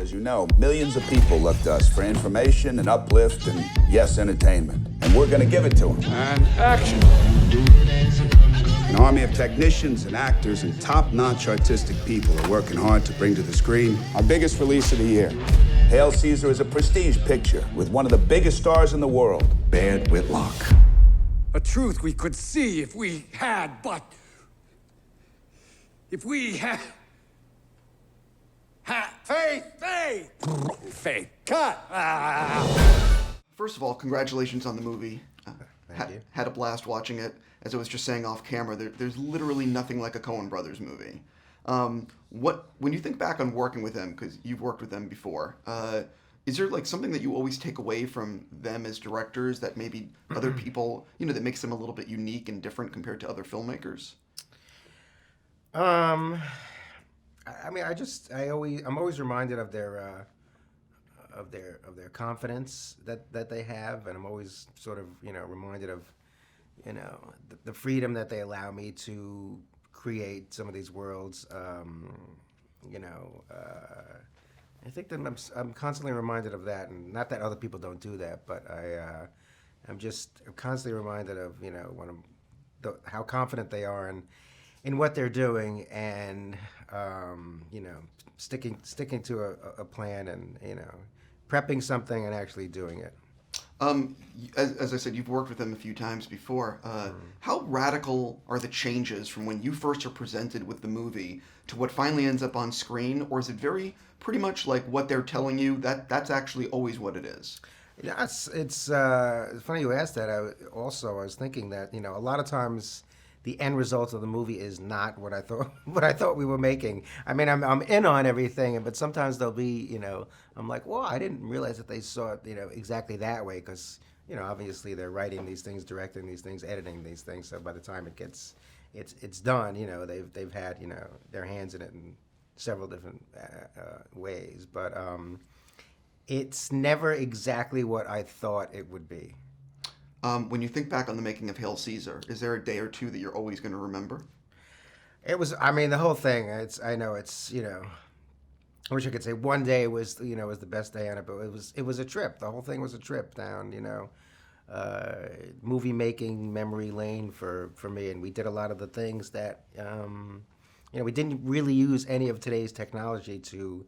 As you know, millions of people look to us for information and uplift and, yes, entertainment. And we're gonna give it to them. And action. An army of technicians and actors and top-notch artistic people are working hard to bring to the screen our biggest release of the year. Hail Caesar is a prestige picture with one of the biggest stars in the world, Baird Whitlock. A truth we could see if we had, but... If we had... Faith. Cut. First of all, congratulations on the movie. Thank you. Had a blast watching it. As I was just saying off camera, there's literally nothing like a Coen Brothers movie. When you think back on working with them, because you've worked with them before, is there like something that you always take away from them as directors that maybe other people, that makes them a little bit unique and different compared to other filmmakers? I'm always reminded of their confidence that they have, and I'm always sort of reminded of the freedom that they allow me to create some of these worlds. I think that I'm constantly reminded of that, and not that other people don't do that, but I'm constantly reminded of how confident they are in what they're doing, and sticking to a plan, and prepping something and actually doing it. As I said, you've worked with them a few times before. How radical are the changes from when you first are presented with the movie to what finally ends up on screen, or is it pretty much like what they're telling you, that's actually always what it is? Yeah, it's funny you asked that. I was thinking that a lot of times the end result of the movie is not what I thought we were making. I mean, I'm in on everything, but sometimes there'll be, I'm like, well, I didn't realize that they saw it, exactly that way, because, obviously they're writing these things, directing these things, editing these things. So by the time it's done, they've had, their hands in it in several different ways. But it's never exactly what I thought it would be. When you think back on the making of Hail Caesar, is there a day or two that you're always going to remember? It was, the whole thing. I wish I could say one day was the best day on it, but it was a trip. The whole thing was a trip down, movie making memory lane for me, and we did a lot of the things that, we didn't really use any of today's technology to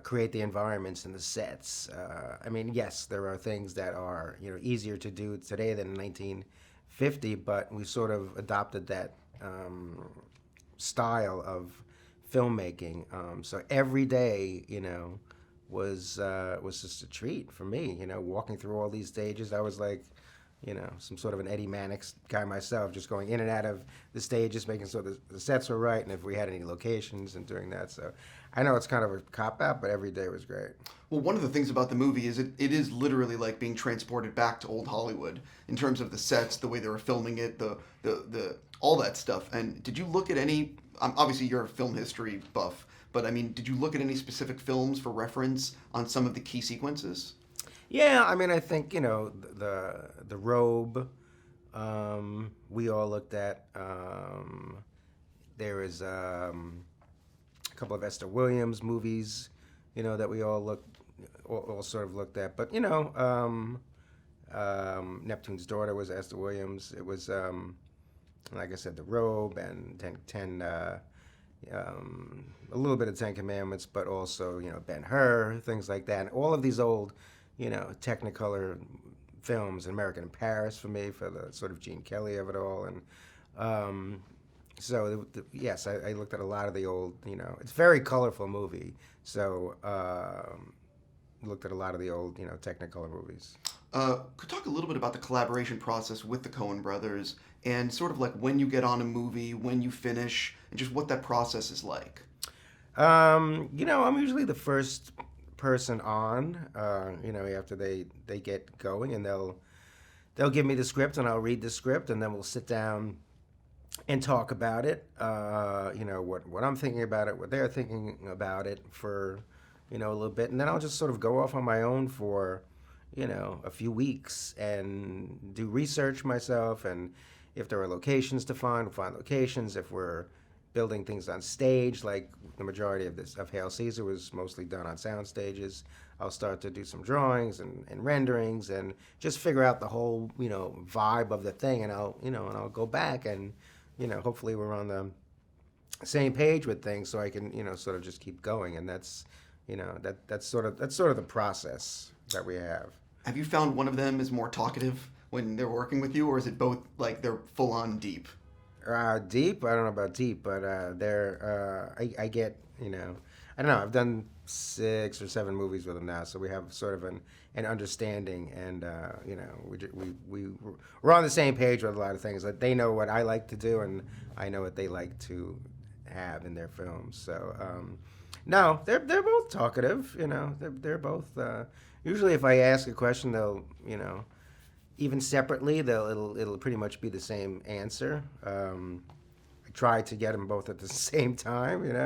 create the environments and the sets. Yes, there are things that are easier to do today than in 1950, but we sort of adopted that style of filmmaking. So every day, was just a treat for me. Walking through all these stages, I was like, some sort of an Eddie Mannix guy myself, just going in and out of the stages, making sure the sets were right, and if we had any locations and doing that. So I know it's kind of a cop-out, but every day was great. Well, one of the things about the movie is it is literally like being transported back to old Hollywood in terms of the sets, the way they were filming it, the all that stuff. And did you look at any, obviously you're a film history buff, but did you look at any specific films for reference on some of the key sequences? Yeah, I think, the robe, we all looked at. There is a couple of Esther Williams movies, that we all sort of looked at. But, Neptune's Daughter was Esther Williams. It was, like I said, the robe, and a little bit of Ten Commandments, but also, Ben-Hur, things like that. And all of these old, Technicolor films, American in Paris for me, for the sort of Gene Kelly of it all. And yes, I looked at a lot of the old, it's a very colorful movie. So looked at a lot of the old, Technicolor movies. Could talk a little bit about the collaboration process with the Coen Brothers, and sort of like when you get on a movie, when you finish, and just what that process is like. I'm usually the first person on, after they get going, and they'll give me the script, and I'll read the script, and then we'll sit down and talk about it, what I'm thinking about it, what they're thinking about it for, a little bit, and then I'll just sort of go off on my own for, a few weeks and do research myself, and if there are locations to find, we'll find locations. If we're building things on stage, like the majority of Hail Caesar was mostly done on sound stages. I'll start to do some drawings and renderings and just figure out the whole, vibe of the thing, and I'll go back and, hopefully we're on the same page with things, so I can, sort of just keep going, and that's sort of the process that we have. Have you found one of them is more talkative when they're working with you, or is it both like they're full on deep? Deep? I don't know about deep, but they're. I get, I don't know. I've done 6 or 7 movies with them now, so we have sort of an understanding, and we're on the same page with a lot of things. Like, they know what I like to do, and I know what they like to have in their films. So no, they're both talkative. They're both. Usually, if I ask a question, they'll even separately, it'll pretty much be the same answer. I try to get them both at the same time, in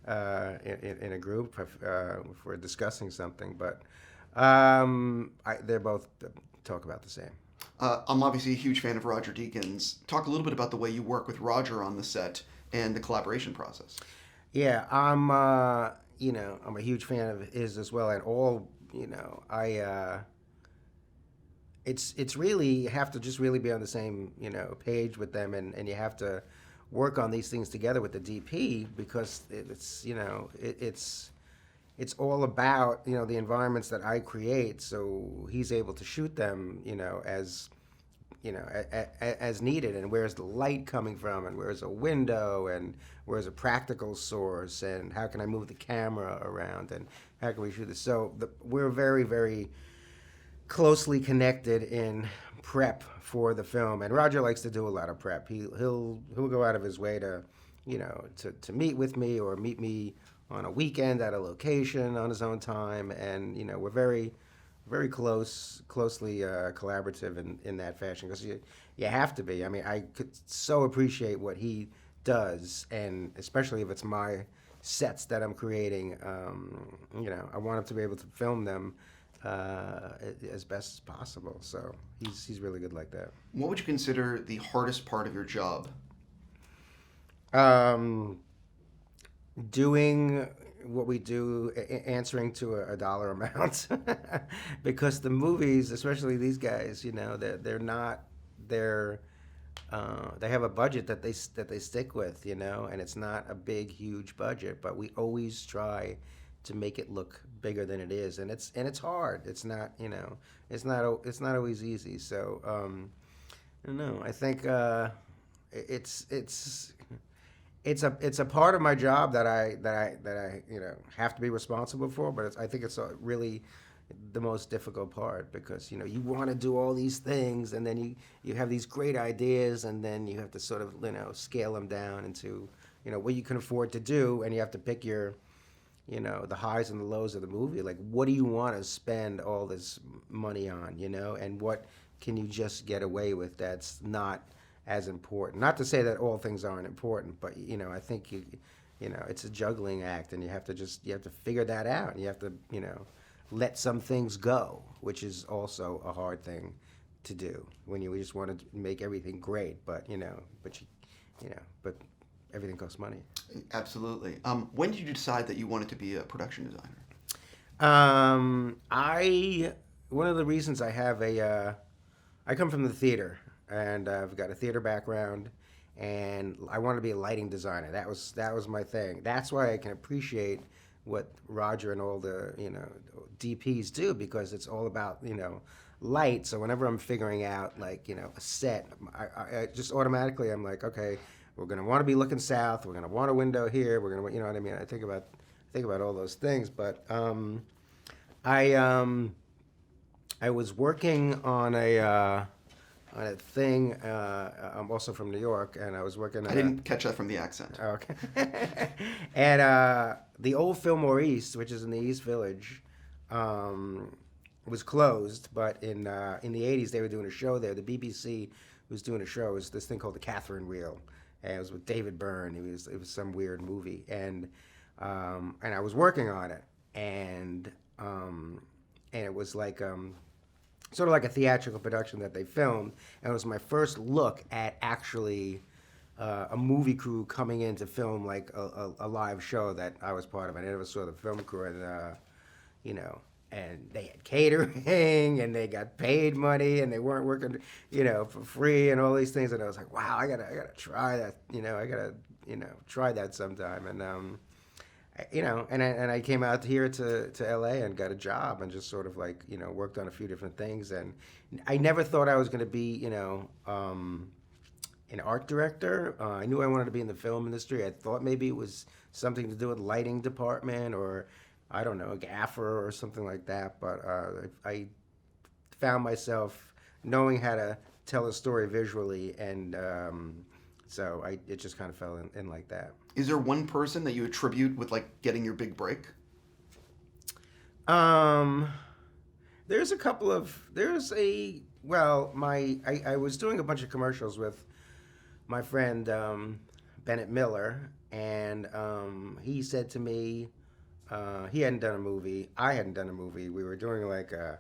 a group if we're discussing something. But they're both talk about the same. I'm obviously a huge fan of Roger Deakins. Talk a little bit about the way you work with Roger on the set and the collaboration process. Yeah, I'm a huge fan of his as well, and all, it's really, you have to just really be on the same, page with them, and you have to work on these things together with the DP, because it's all about, the environments that I create, so he's able to shoot them, as needed, and where's the light coming from, and where's a window, and where's a practical source, and how can I move the camera around, and how can we shoot this? So we're very, very closely connected in prep for the film, and Roger likes to do a lot of prep. He'll go out of his way to meet with me, or meet me on a weekend at a location on his own time, and we're very, very closely collaborative in that fashion, because you have to be. I mean, I could so appreciate what he does, and especially if it's my sets that I'm creating. I want him to be able to film them as best as possible. So he's really good like that. What would you consider the hardest part of your job? Doing what we do, answering to a dollar amount, because the movies, especially these guys, they have a budget that they stick with, and it's not a big, huge budget, but we always try to make it look bigger than it is, and it's hard. It's not, it's not always easy. So I don't know. I think it's a part of my job that I have to be responsible for, but I think it's really the most difficult part, because you want to do all these things, and then you have these great ideas, and then you have to sort of scale them down into what you can afford to do, and you have to pick your the highs and the lows of the movie. Like, what do you want to spend all this money on, and what can you just get away with that's not as important? Not to say that all things aren't important, but I think it's a juggling act, and you have to figure that out, and you have to let some things go, which is also a hard thing to do when you just want to make everything great, but but everything costs money. Absolutely. When did you decide that you wanted to be a production designer? One of the reasons I have I come from the theater, and I've got a theater background, and I wanted to be a lighting designer. That was my thing. That's why I can appreciate what Roger and all the DPs do, because it's all about light. So whenever I'm figuring out a set, I just automatically, I'm like, okay, we're gonna want to be looking south. We're gonna want a window here. We're gonna, what I mean. I think about all those things. But I was working on a thing. I'm also from New York, and I was working. I didn't catch that from the accent. Okay. And the old Fillmore East, which is in the East Village, was closed. But in the '80s, they were doing a show there. The BBC was doing a show. It was this thing called the Catherine Reel, and it was with David Byrne. It was some weird movie, and I was working on it, and it was like sort of like a theatrical production that they filmed, and it was my first look at actually a movie crew coming in to film like a live show that I was part of. I never saw the film crew, and you know, and they had catering and they got paid money and they weren't working, you know, for free and all these things. And I was like, wow, I gotta try that. You know, I gotta, you know, try that sometime. And you know, and I came out here to LA and got a job and just sort of like, you know, worked on a few different things. And I never thought I was going to be, you know, an art director. I knew I wanted to be in the film industry. I thought maybe it was something to do with lighting department or, I don't know, a gaffer or something like that. But I found myself knowing how to tell a story visually, and so it just kind of fell in like that. Is there one person that you attribute with like getting your big break? There's a couple of I was doing a bunch of commercials with my friend Bennett Miller, and he said to me, he hadn't done a movie, I hadn't done a movie. We were doing like a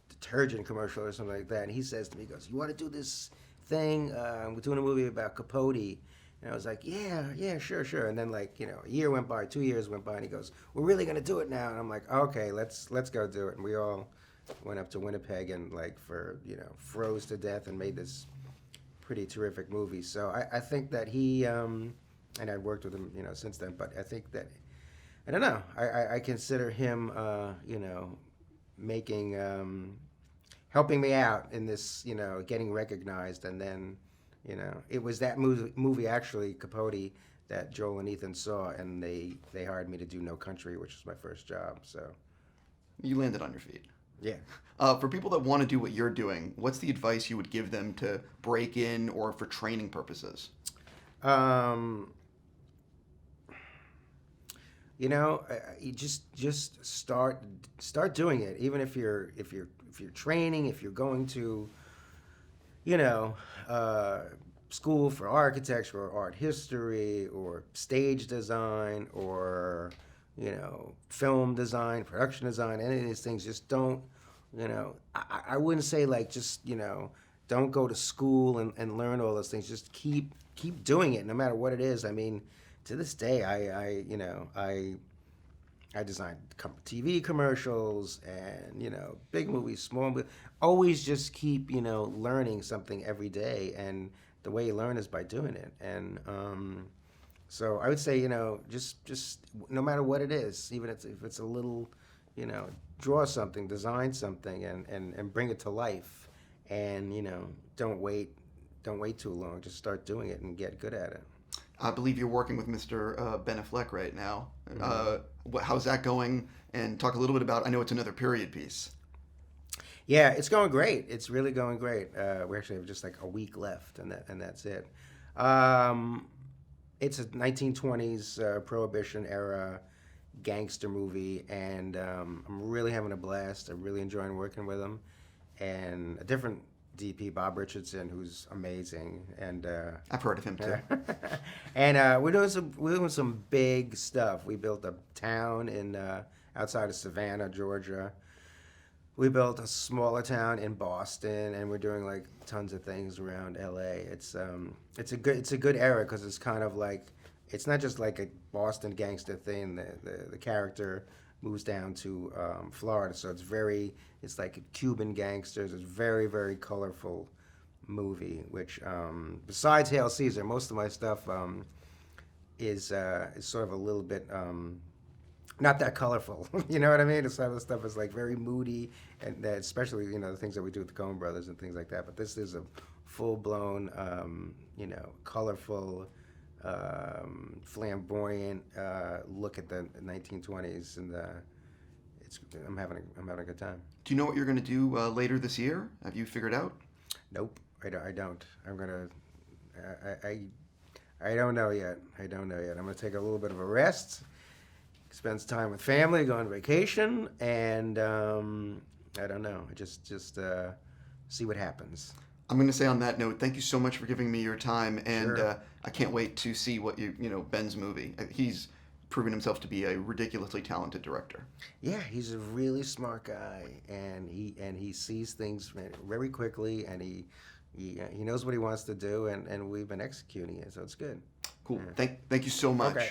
detergent commercial or something like that, and he says to me, he goes, "You want to do this thing? We're doing a movie about Capote." And I was like, yeah, sure. And then like, you know, a year went by, 2 years went by, and he goes, "We're really gonna do it now." And I'm like, okay, let's go do it. And we all went up to Winnipeg and like froze to death and made this pretty terrific movie. So I think that he and I worked with him, you know, since then. But I think that I don't know. I consider him, you know, making helping me out in this, you know, getting recognized. And then, you know, it was that movie actually, Capote, that Joel and Ethan saw, and they hired me to do No Country, which was my first job. So You landed on your feet. yeah. For people that want to do what you're doing, what's the advice you would give them to break in or for training purposes? You know, you just start doing it. Even if you're training, if you're going to, you know, school for architecture or art history or stage design or, you know, film design, production design, any of these things, just don't, you know, I wouldn't say like just, you know, don't go to school and learn all those things. Just keep doing it no matter what it is. I mean, to this day, I designed TV commercials and, you know, big movies, small movies. Always just keep, you know, learning something every day. And the way you learn is by doing it. And so I would say, you know, just no matter what it is, even if it's a little, you know, draw something, design something, and bring it to life. And, you know, don't wait too long. Just start doing it and get good at it. I believe you're working with Mr. Ben Affleck right now. How's that going? And talk a little bit about, I know it's another period piece. Yeah, it's going great. It's really going great. We actually have just like a week left, and that's it. It's a 1920s Prohibition era gangster movie, and I'm really having a blast. I'm really enjoying working with him, and a different DP, Bob Richardson, who's amazing, and I've heard of him too. and we're doing some big stuff. We built a town in outside of Savannah, Georgia. We built a smaller town in Boston, and we're doing like tons of things around LA. It's a good era because it's kind of like, it's not just like a Boston gangster thing. The character moves down to Florida, so it's like Cuban gangsters. It's very, very colorful movie. Which besides Hail Caesar, most of my stuff is sort of a little bit not that colorful. You know what I mean? Some of the stuff is like very moody, and especially, you know, the things that we do with the Coen Brothers and things like that. But this is a full-blown, you know, colorful, flamboyant look at the 1920s, and I'm having a good time. Do you know what you're going to do later this year? Have you figured out? Nope, I don't. I'm gonna. I don't know yet. I'm gonna take a little bit of a rest, spend some time with family, go on vacation, and I don't know. Just see what happens. I'm going to say on that note, thank you so much for giving me your time, and Sure. I can't wait to see what Ben's movie. He's proven himself to be a ridiculously talented director. Yeah, he's a really smart guy, and he sees things very quickly, and he he knows what he wants to do, and we've been executing it, so it's good. Cool. Thank you so much. Okay.